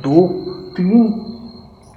2-3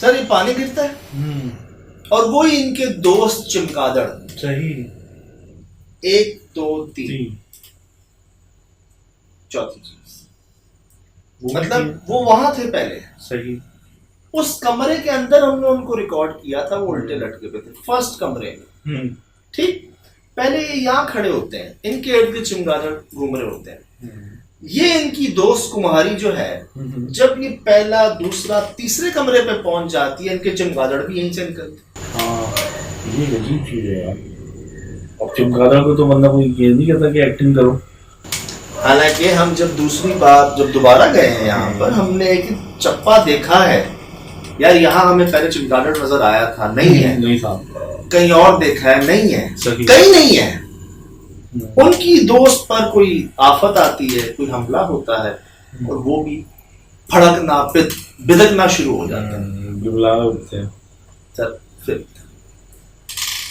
سر یہ پانی گرتا ہے اور وہی ان کے دوست چمگادڑ. صحیح. 1 2 3 چوتھی چیز مطلب وہ وہاں تھے پہلے. صحیح. اس کمرے کے اندر ہم نے ان کو ریکارڈ کیا تھا, وہ الٹے لٹکے پہ تھے فرسٹ کمرے میں. ٹھیک, پہلے یہ یہاں کھڑے ہوتے ہیں, ان کے ارد گرد چمگادڑ گھوم رہے ہوتے ہیں. یہ ان کی دوست کمہاری جو ہے جب یہ پہلا دوسرا تیسرے کمرے پہ پہنچ جاتی ہے, ان کے چمگادڑ بھی یہیں سے نکلتے. ہاں یہ عجیب چیز ہے یار. اب چمگادڑ کو تو بندہ کوئی یہ نہیں کہتا کہ ایکٹنگ کرو. حالانکہ ہم جب دوسری بار جب دوبارہ گئے ہیں یہاں پر, ہم نے ایک چپا دیکھا ہے یار, یہاں ہمیں پہلے چمگادڑ نظر آیا تھا, نہیں ہے, نہیں تھا, کہیں اور دیکھا ہے, نہیں ہے, صحیح. کہیں نہیں ہے. ان کی دوست پر کوئی آفت آتی ہے, کوئی حملہ ہوتا ہے اور وہ بھی پھڑکنا بدکنا شروع ہو جاتا ہے. سر پھر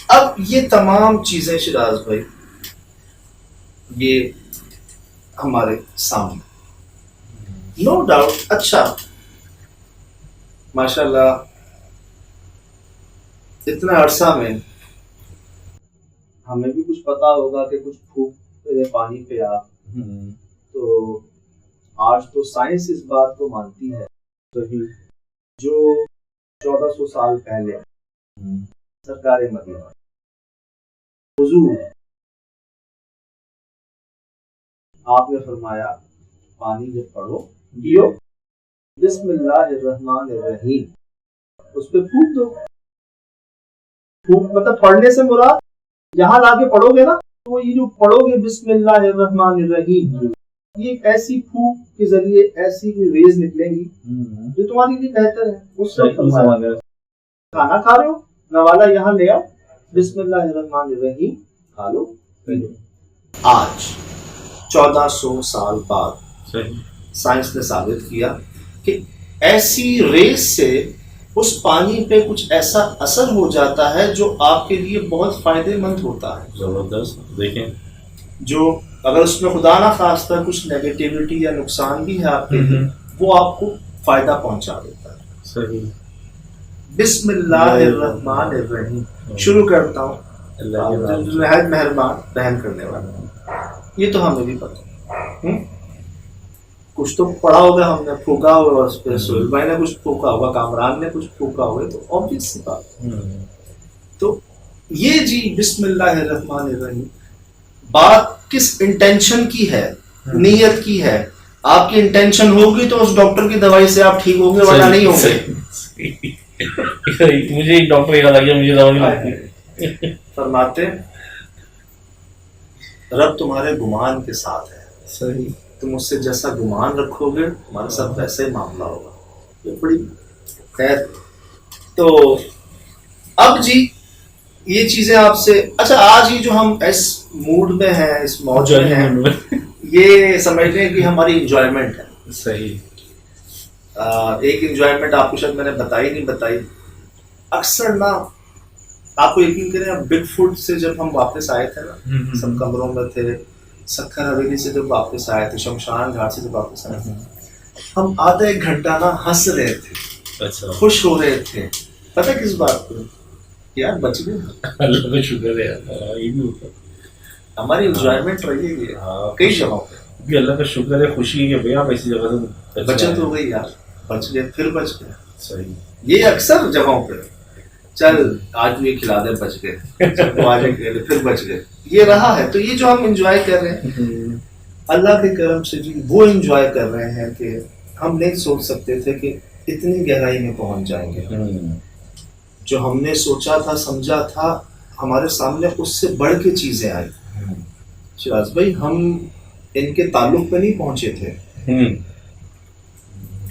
اب یہ تمام چیزیں شراز بھائی یہ ہمارے سامنے, نو ڈاؤٹ. اچھا ماشاءاللہ اتنا عرصہ میں ہمیں بھی کچھ پتا ہوگا کہ کچھ پھونک پانی پہ آ, تو آج تو سائنس اس بات کو مانتی ہے جو 1400 سال پہلے سرکار مدینہ حضور آپ نے فرمایا پانی جب پڑھو پیو بسم اللہ الرحمن الرحیم, اس پہ پھونک دو. پھونک مطلب پڑھنے سے مراد یہاں لا کے پڑھو گے نا, تو یہ جو پڑھو گے بسم اللہ الرحمن الرحیم, یہ ایک ایسی پھونک کے ذریعے ایسی کوئی ریز نکلیں گی جو تمہارے لیے بہتر ہے. اس وقت کھانا کھا رہے ہو, نوالا یہاں لے آؤ, بسم اللہ الرحمن الرحیم, کھا لو پی لو. آج 1400 سال بعد سائنس نے ثابت کیا کہ ایسی ریز سے اس پانی پہ کچھ ایسا اثر ہو جاتا ہے جو آپ کے لیے بہت فائدے مند ہوتا ہے. زبردست. دیکھیں جو اگر اس میں خدا نہ خواستہ کچھ نیگیٹیوٹی یا نقصان بھی ہے آپ کے لیے, وہ آپ کو فائدہ پہنچا دیتا ہے. صحیح. بسم اللہ الرحمن الرحیم شروع کرتا ہوں, نہایت مہربان رحم کرنے والا. یہ تو ہمیں بھی پتا, کچھ تو پڑھا ہوگا, ہم نے پھونکا ہوگا, اس پہ سہیل بھائی نے کچھ پھونکا ہوگا, کامران نے کچھ پھونکا ہوگا, تو obvious سی بات. تو یہ جی بسم اللہ الرحمن الرحیم بات کس انٹینشن کی ہے, نیت کی ہے. آپ کی انٹینشن ہوگی تو اس ڈاکٹر کی دوائی سے آپ ٹھیک ہوں گے, ورنہ نہیں ہوں گے. مجھے ایک ڈاکٹر یاد آ گیا, مجھے دوا نہیں لگتی. فرماتے رب تمہارے گمان کے ساتھ ہے. صحیح. تم اس سے جیسا گمان رکھو گے تمہارے ساتھ ویسا ہی معاملہ ہوگا. یہ بڑی خیر. تو اب جی یہ چیزیں آپ سے, اچھا آج ہی جو ہم اس موڈ میں ہیں, اس موج میں ہیں, یہ سمجھ لیں کہ ہماری انجوائمنٹ ہے. صحیح. ایک انجوائمنٹ آپ کو شاید میں نے نہیں بتائی. اکثر نا آپ کو یقین کریں, بگ فوٹ سے جب ہم واپس آئے تھے نا, سب کمروں میں تھے, سکھر حویلی سے جب واپس آئے تھے, شمشان گھاٹ سے جب واپس آئے تھے, ہم آدھا ایک گھنٹہ نا ہنس رہے تھے, خوش ہو رہے تھے. پتہ کس بات کو, یار بچ گئے. اللہ کا شکر ہے, یہ بھی ہوتا ہماری انجوائمنٹ رہی ہے کئی جگہوں پہ. اللہ کا شکر ہے, خوشی ہے بھائی آپ ایسی جگہ سے بچت ہو گئی یار, بچ گئے پھر بچ گئے. صحیح. یہ اکثر جگہوں پہ چل آج بھی کھلا دے, بچ گئے, آج پھر بچ گئے, یہ رہا ہے. تو یہ جو ہم انجوائے کر رہے ہیں اللہ کے کرم سے جی, وہ انجوائے کر رہے ہیں کہ ہم نہیں سوچ سکتے تھے کہ اتنی گہرائی میں پہنچ جائیں گے. جو ہم نے سوچا تھا, سمجھا تھا, ہمارے سامنے اس سے بڑھ کے چیزیں آئی. شراز بھائی ہم ان کے تعلق پہ نہیں پہنچے تھے,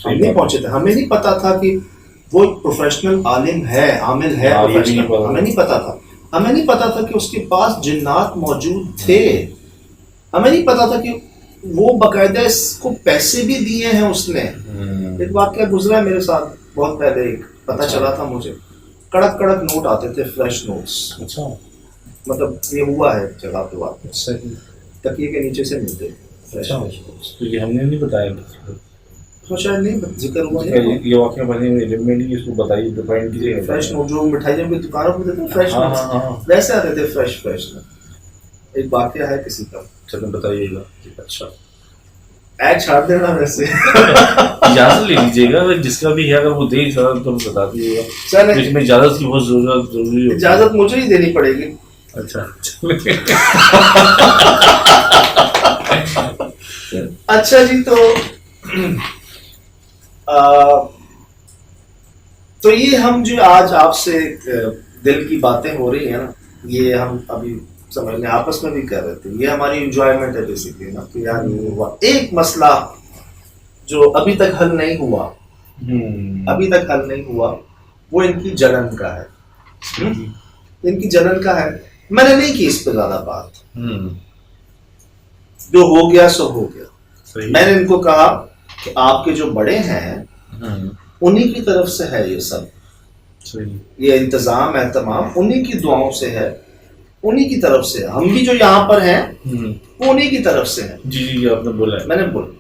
ہم نہیں پہنچے تھے. ہمیں نہیں پتا تھا کہ وہ پروفیشنل عالم ہے, عامل ہے, ہمیں نہیں پتا تھا. ہمیں نہیں پتا تھا کہ اس کے پاس جنات موجود تھے. ہمیں نہیں پتا تھا کہ وہ باقاعدہ اس کو پیسے بھی دیے ہیں اس نے. ایک واقعہ گزرا ہے میرے ساتھ بہت پہلے, ایک پتا چلا تھا مجھے, کڑک کڑک نوٹ آتے تھے, فریش نوٹس. اچھا مطلب یہ ہوا ہے جگہ پہ واقع, تکیے کے نیچے سے ملتے فریش نوٹس. ہم نے نہیں بتایا. تو شاید نہیں ذکر ہوا نہیں. یہ واقعہ بنے ہوئے علم میں نہیں، اس کو بتائیے، ڈیفائن کیجیے. فریش جو مٹھائیوں کی دکانوں پہ دیتے ہیں فریش ویسے آتے تھے فریش. ایک واقعہ ہے کسی کا، چلیں بتائیے گا. اچھا ایڈ چھاڑ دینا ویسے. اجازت لے لیجیے گا، جس کا بھی ہے اگر وہ دے اجازت تو بتا دیجیے گا. چلیں اس میں اجازت کی بہت ضروری ہے. اجازت مجھے ہی دینی پڑے گی. اچھا اچھا جی، تو یہ ہم جو آج آپ سے دل کی باتیں ہو رہی ہیں نا، یہ ہم ابھی سمجھ لیں آپس میں بھی کر رہے تھے، یہ ہماری انجوائمنٹ ہے بیسیکلی نا. کہ یار یہ ہوا ایک مسئلہ جو ابھی تک حل نہیں ہوا، وہ ان کی جنن کا ہے. ان کی جنن کا ہے. میں نے نہیں کی اس پہ زیادہ بات، جو ہو گیا سو ہو گیا. میں نے ان کو کہا کہ آپ کے جو بڑے ہیں انہی کی طرف سے ہے یہ سب، یہ انتظام اہتمام انہی کی دعاؤں سے ہے، انہی کی طرف سے. ہم بھی جو یہاں پر ہیں وہ انہی کی طرف سے ہیں. جی آپ نے بولا، میں نے بولا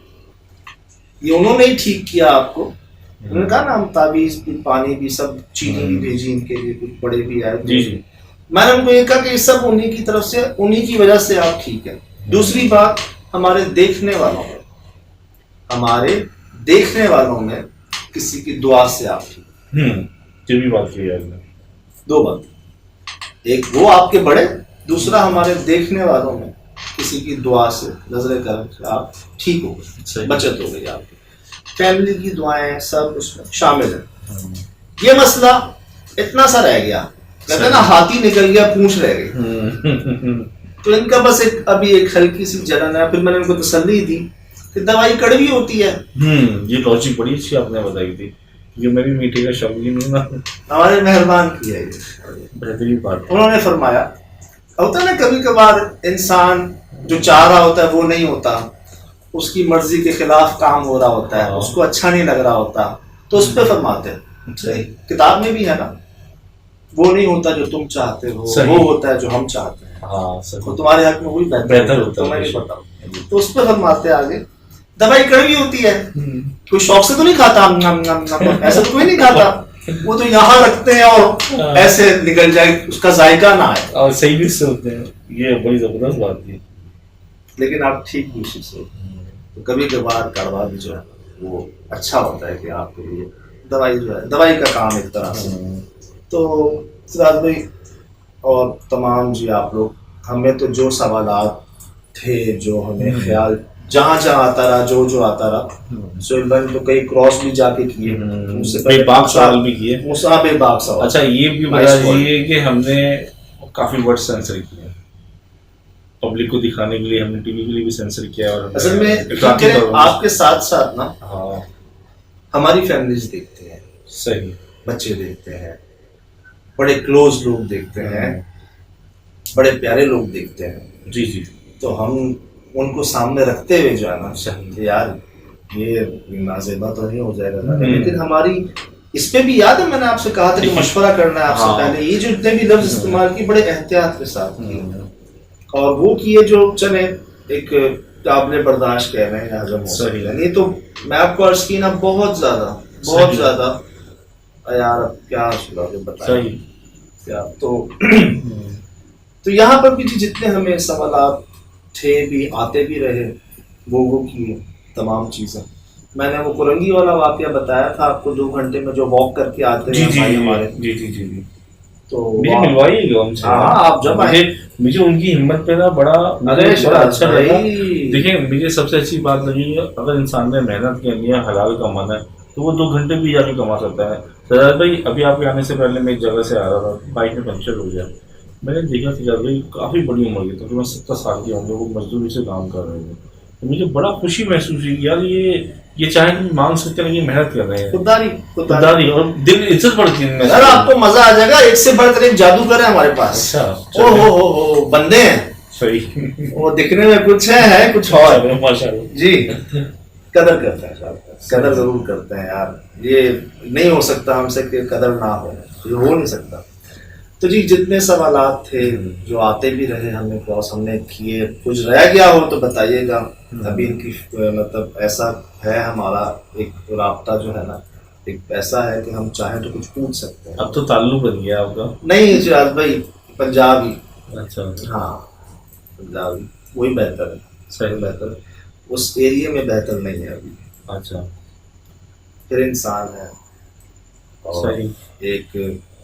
یہ انہوں نے ہی ٹھیک کیا آپ کو. انہوں نے کہا نا ہم تعویذ بھی پانی بھی سب چینی بھی بھیجی ان کے لیے، کچھ بڑے بھی آئے. جی میں نے ان کو یہ کہا کہ یہ سب انہی کی طرف سے، انہی کی وجہ سے آپ ٹھیک ہے. دوسری بات، ہمارے دیکھنے والوں میں کسی کی دعا سے آپ ٹھیک. یہ بھی بات کی ہے. دو بات، ایک وہ آپ کے بڑے، دوسرا ہمارے دیکھنے والوں میں کسی کی دعا سے، نظر کرم سے آپ ٹھیک ہو گئے، بچت ہو گئی. آپ کی فیملی کی دعائیں سب اس میں شامل ہیں. یہ مسئلہ اتنا سا رہ گیا، کہتے ہیں نا ہاتھی نکل گیا پونچھ رہ گئی. تو ان کا بس ابھی ایک ہلکی سی جلن ہے. پھر میں نے ان کو تسلی دی کہ دوائی کڑوی ہوتی ہے. یہ لاجک بڑی اچھی آپ نے بتائی تھی، یہ میں بھی میٹھے کا شوقین ہوں نا. ہمارے مہربان کیا یہ بہترین بات. انہوں نے فرمایا ہوتا ہے نا کبھی کبھار انسان جو چاہ رہا ہوتا ہے وہ نہیں ہوتا، اس کی مرضی کے خلاف کام ہو رہا ہوتا ہے، اس کو اچھا نہیں لگ رہا ہوتا، تو اس پہ فرماتے ہیں. کتاب میں بھی ہے نا، وہ نہیں ہوتا جو تم چاہتے ہو، وہ ہوتا ہے جو ہم چاہتے ہیں. تو تمہارے حق میں وہی بہتر ہوتا ہے، میں نہیں بتاؤں. تو اس پہ فرماتے آگے دوائی کڑوی ہوتی ہے. کوئی شوق سے تو نہیں کھاتا، ایسا تو کوئی نہیں کھاتا. وہ تو یہاں رکھتے ہیں اور ایسے نکل جائے، اس کا ذائقہ نہ آئے. اور صحیح بھی سے ہوتے ہیں، یہ بڑی زبردست بات تھی. لیکن آپ ٹھیک بھی سے تو کبھی کبھار کڑوا بھی جو ہے وہ اچھا ہوتا ہے کہ آپ کے لیے دوائی جو ہے، دوائی کا کام ایک طرح سے. تو سراج بھائی اور تمام جی آپ لوگ، ہمیں تو جو سوالات تھے، جو ہمیں خیال جہاں آتا رہا، جو آتا رہا، سہیل بھائی تو کئی کراس بھی جا کے کیے، اس سے پہلے باغ سوال بھی کیے. بے باغ سوال. اچھا یہ بھی بتا دیجیے کہ ہم نے کافی ورڈ سینسر کیے پبلک کو دکھانے کے لیے، ہم نے ٹی وی کے لیے بھی سینسر کیا. اور اصل میں آپ کے ساتھ ساتھ نا ہماری فیملیز دیکھتے ہیں، صحیح بچے دیکھتے ہیں، بڑے کلوز لوگ دیکھتے ہیں، بڑے پیارے لوگ دیکھتے ہیں. جی تو ہم ان کو سامنے رکھتے ہوئے جو ہے نا کہ یار یہ نازیبا تو نہیں ہو جائے گا. لیکن ہماری اس پہ بھی یاد ہے میں نے آپ سے کہا تھا کہ مشورہ کرنا ہے آپ سے پہلے. یہ جو اتنے بھی لفظ استعمال کی بڑے احتیاط کے ساتھ کیے، اور وہ کیے جو چلے ایک قابل برداشت کہہ رہے ہیں ہضم ہو سکتے ہیں. نہیں تو میں آپ کو عرض کی نا بہت زیادہ یار کیا بتائیں کیا. تو یہاں پر بھی جتنے ہمیں سوالات تھے بھی آتے بھی رہے، وہ کیے تمام چیزیں. میں نے وہ کرنگی والا واقعہ بتایا تھا آپ کو، 2 گھنٹے میں جو واک کر کے آتے ہیں ہمارے. جی تو مجھے ملوائیے گا ان سے. آپ جب مجھے ان کی ہمت پہ نا بڑا اچھا لگا. دیکھیں مجھے سب سے اچھی بات لگی، اگر انسان نے محنت کرنی ہے، حلال کمانا ہے، تو وہ 2 گھنٹے بھی جا کے کما سکتا ہے. سجاد بھائی ابھی آپ کے آنے سے پہلے میں ایک جگہ سے آ رہا تھا، بائک میں پنکچر ہو گیا. میں نے دیکھا سجاد بھائی کافی بڑی عمر کی، تقریباً 70 سال کے ہوں گے، وہ مزدوری سے کام کر رہے تھے. تو مجھے بڑا خوشی محسوس ہوئی یار یہ چاہے کہ مانگ سکتے ہیں، یہ محنت کر رہے ہیں. خودداری اور دل عزت بڑھتی ہے. سر آپ کو مزہ آ جائے گا، ایک سے بڑھ کر ایک جادوگر ہے ہمارے پاس. او بندے ہیں صحیح، وہ دکھنے میں کچھ ہے کچھ اور. ماشاءاللہ جی قدر کرتے ہیں، قدر ضرور کرتے ہیں یار. یہ نہیں ہو سکتا ہم سے کہ قدر نہ ہو، یہ ہو نہیں سکتا. تو جی جتنے سوالات تھے جو آتے بھی رہے ہمیں کراس ہم نے کیے، کچھ رہ گیا ہو تو بتائیے گا. ابھی ان کی مطلب ایسا ہے ہمارا ایک رابطہ جو ہے نا ایک ایسا ہے کہ ہم چاہیں تو کچھ پوچھ سکتے ہیں. اب تو تعلق بن گیا آپ کا؟ نہیں شراز بھائی، پنجابی. اچھا ہاں پنجابی وہی بہتر ہے. صحیح. بہتر اس ایریے میں بہتر نہیں ہے ابھی. اچھا پھر انسان ہے اور صحیح. ایک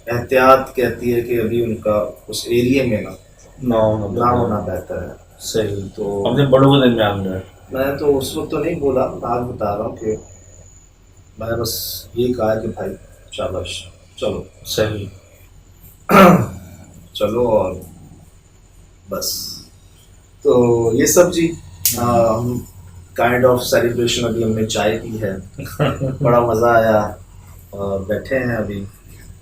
احتیاط کہتی ہے کہ ابھی ان کا اس ایریے میں نہ ہونا بہتر ہے. صحیح. تو اپنے بڑوں کے درمیان میں میں تو اس وقت تو نہیں بولا، میں آج بتا رہا ہوں کہ میں نے بس یہ کہا کہ بھائی شاباش چلو. صحیح. چلو اور بس. تو یہ سب جی ہم کائنڈ آف سیلیبریشن ابھی ہم نے چائے پی ہے، بڑا مزہ آیا اور بیٹھے ہیں.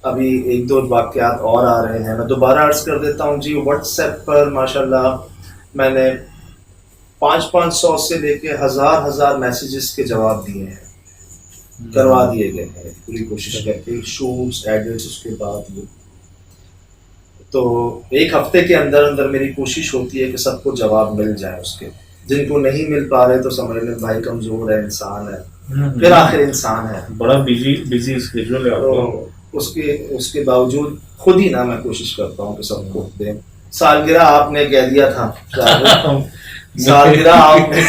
ابھی ایک دو واقعات اور آ رہے ہیں. میں دوبارہ عرض کر دیتا ہوں جی، واٹس ایپ پر ماشاءاللہ میں نے 500 سے لے کے ہزار میسیجز کے جواب دیے ہیں، کروا دیے گئے ہیں پوری کوشش کر کے. شوٹس ایڈٹس اس کے بعد تو ایک ہفتے کے اندر میری کوشش ہوتی ہے کہ سب کو جواب مل جائے. اس کے جن کو نہیں مل پا رہے تو سمجھ لیں بھائی کمزور ہے، انسان ہے، پھر آخر انسان ہے، بڑا بزی اسکیڈول ہے. تو اس کے باوجود خود ہی نا میں کوشش کرتا ہوں کہ سب کو دیں. سالگرہ آپ نے کہہ دیا تھا، سالگرہ آپ نے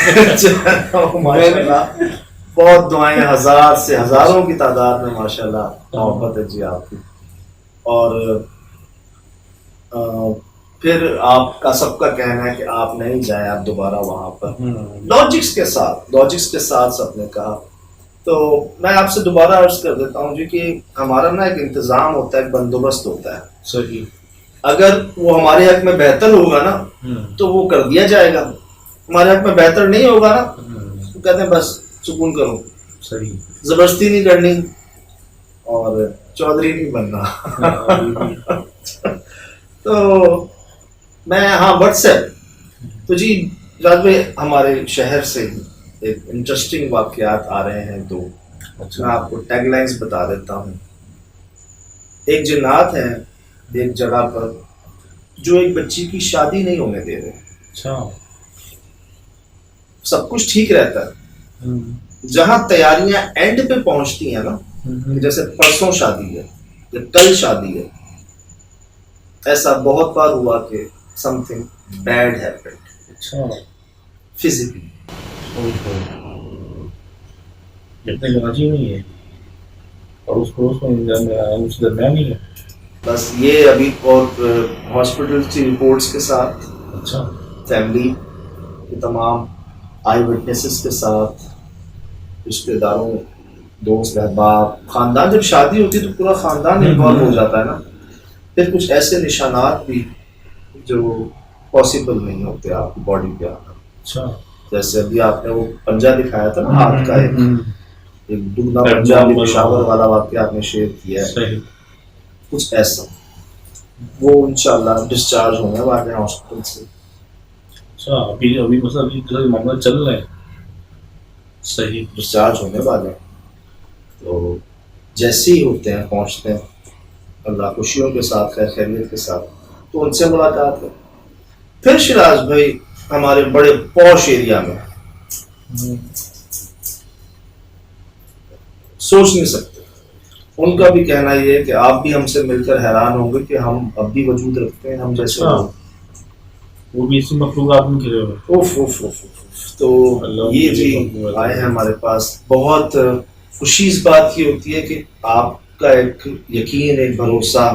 ماشاءاللہ بہت دعائیں، ہزار سے ہزاروں کی تعداد میں ماشاءاللہ محبت ہے جی آپ کی. اور پھر آپ کا سب کا کہنا ہے کہ آپ نہیں جائیں، آپ دوبارہ وہاں پر لاجکس کے ساتھ سب نے کہا. تو میں آپ سے دوبارہ عرض کر دیتا ہوں جی کہ ہمارا نا ایک انتظام ہوتا ہے، ایک بندوبست ہوتا ہے. صحیح. اگر وہ ہمارے حق میں بہتر ہوگا نا تو وہ کر دیا جائے گا، ہمارے حق میں بہتر نہیں ہوگا نا تو کہتے ہیں بس سکون کرو. صحیح. زبردستی نہیں کرنی اور چودھری نہیں بننا. تو میں واٹس ایپ تو جی راج بھائی ہمارے شہر سے ایک انٹرسٹنگ واقعات آ رہے ہیں. تو میں آپ کو ٹیگ لائنز بتا دیتا ہوں. ایک جنات ہیں ایک جگہ پر جو ایک بچی کی شادی نہیں ہونے دے رہے. اچھا. سب کچھ ٹھیک رہتا ہے، جہاں تیاریاں اینڈ پہ پہنچتی ہیں نا، جیسے پرسوں شادی ہے یا کل شادی ہے، ایسا بہت بار ہوا کہ سم تھنگ بیڈ ہیپنڈ. اچھا. فزیکلی جتنے راضی نہیں ہے اور اس درمیان نہیں ہے. بس یہ ابھی اور ہاسپٹل کی رپورٹس کے ساتھ، اچھا، فیملی کے تمام آئی وٹنسز کے ساتھ، رشتے داروں، دوست احباب، خاندان، جب شادی ہوتی ہے تو پورا خاندان انوالو ہو جاتا ہے نا. پھر کچھ ایسے نشانات بھی جو پاسبل نہیں ہوتے آپ کی باڈی پہ آنا. اچھا. جیسے ابھی آپ نے وہ پنجہ دکھایا تھا نا ہاتھ کا، ایک دگنا پنجہ پشاور والا واقعہ آپ نے شیئر کیا ہے، کچھ ایسا. وہ انشاءاللہ ڈسچارج ہونے والے ہیں ہاسپٹل سے. اچھا. ابھی مثلا معاملہ چل رہے ہیں. صحیح. ڈسچارج ہونے والے ہیں. تو جیسے ہی ہوتے ہیں پہنچتے ہیں اللہ خوشیوں کے ساتھ، خیر خیریت کے ساتھ، تو ان سے ملاقات ہے. پھر شراز بھائی ہمارے بڑے پوش ایریا میں سوچ نہیں سکتے. ان کا بھی کہنا یہ ہے کہ آپ بھی ہم سے مل کر حیران ہوں گے کہ ہم اب بھی وجود رکھتے ہیں ہم جیسے. وہ بھی اسی مخلوقات میں گرے ہوئے. تو یہ جی آئے ہیں ہمارے پاس. بہت خوشی اس بات کی ہوتی ہے کہ آپ کا ایک یقین، ایک بھروسہ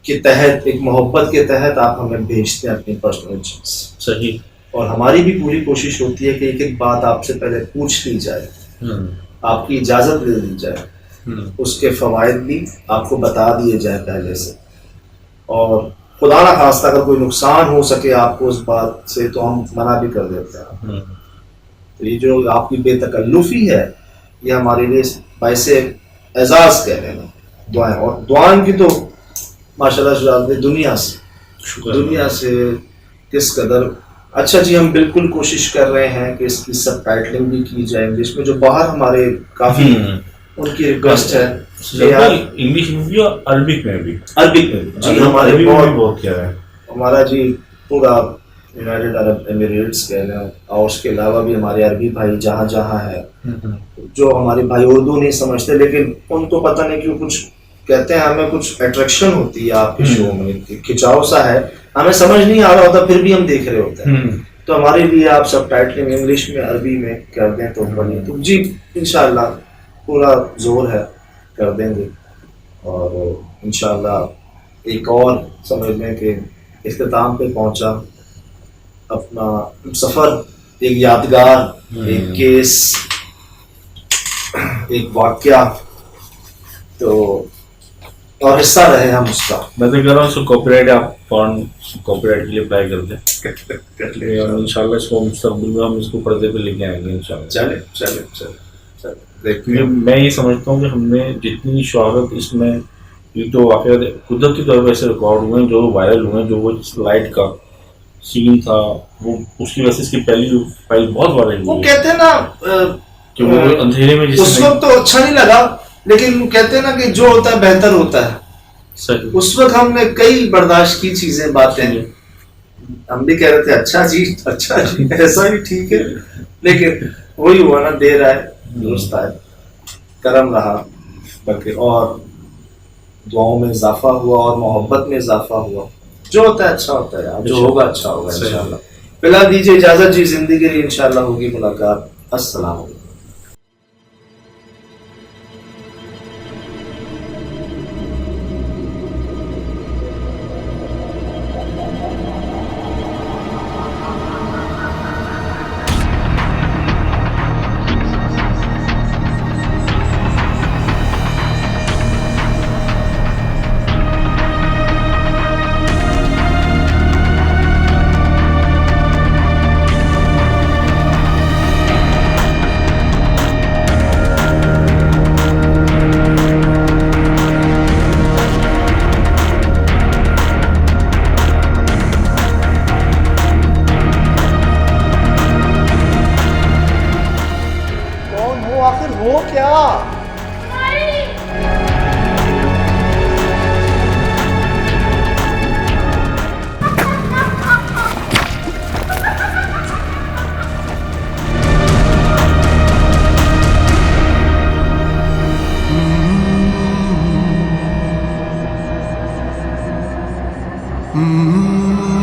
کے تحت، ایک محبت کے تحت آپ ہمیں بھیجتے ہیں اپنی پرسنل چیز. صحیح. اور ہماری بھی پوری کوشش ہوتی ہے کہ ایک ایک بات آپ سے پہلے پوچھ لی جائے، آپ کی اجازت لے لی جائے، اس کے فوائد بھی آپ کو بتا دیے جائے پہلے سے. اور خدا نہ خواستہ اگر کوئی نقصان ہو سکے آپ کو اس بات سے تو ہم منع بھی کر دیتے ہیں. تو یہ جو آپ کی بے تکلفی ہے یہ ہمارے لیے باعث اعزاز کہہ رہے ہیں. دعائیں، اور دعائیں کی تو ماشاءاللہ دنیا سے کس قدر. اچھا جی ہم بالکل کوشش کر رہے ہیں کہ اس کی سب ٹائٹلنگ بھی کی جائے انگلش میں، جو باہر ہمارے کافی ان کی ریکویسٹ ہے انگلش میں بھی اور عربک میں بھی. عربک میں جی ہمارے عربی میں بھی بہت بہت کیا ہے. ہمارا جی پورا یونائٹیڈ عرب ایمریٹس کے ہیں اور اس کے علاوہ بھی ہمارے عربی بھائی جہاں جہاں ہے جو ہمارے بھائی اردو نہیں سمجھتے لیکن ان کو پتہ نہیں کیوں کچھ کہتے ہیں ہمیں کچھ اٹریکشن ہوتی ہے آپ کے شو میں کھچاؤ سا ہے ہمیں سمجھ نہیں آ رہا ہوتا پھر بھی ہم دیکھ رہے ہوتے ہیں تو ہمارے لیے آپ سب ٹائٹلنگ انگلش میں عربی میں کر دیں تو بڑھیا تو جی انشاءاللہ پورا زور ہے کر دیں گے اور انشاءاللہ ایک اور سمجھ لیں کہ اختتام پہ پہنچا اپنا سفر ایک یادگار ایک کیس ایک واقعہ تو اور حصہ رہے ہم اس کا. میں تو کہہ رہا ہوں اس کو کاپی رائٹ آپ فون کاپی رائٹ کے لیے اپلائی کر دیں ان شاء اللہ. اس کو مستقبل میں ہم اس کو پردے پہ لے کے آئیں گے ان شاء اللہ. چلے چلے چلے دیکھیے میں یہ سمجھتا ہوں کہ ہم نے جتنی شہرت اس میں یہ تو واقعات قدرتی طور پہ ایسے ریکارڈ ہوئے ہیں جو وائرل ہوئے ہیں جو وہ لائٹ کا سین تھا وہ اس کی وجہ سے اس کی پہلی فائل بہت وائرل وہ ہوئی. کہتے ہیں نا کہ وہ اندھیرے میں اس وقت تو اچھا نہیں لگا لیکن کہتے ہیں نا کہ جو ہوتا ہے بہتر ہوتا ہے. اس وقت ہم نے کئی برداشت کی چیزیں باتیں ہم بھی کہہ رہے تھے اچھا جی ایسا ہی ٹھیک ہے لیکن وہی ہوا نا دیر آئے درست آئے کرم رہا بلکہ اور دعاؤں میں اضافہ ہوا اور محبت میں اضافہ ہوا. جو ہوتا ہے اچھا ہوتا ہے جو ہوگا اچھا ہوگا انشاءاللہ. فی الحال دیجیے اجازت جی زندگی کے لیے انشاءاللہ ہوگی ملاقات. السلام علیکم. آخر ہو کیا Mm-hmm.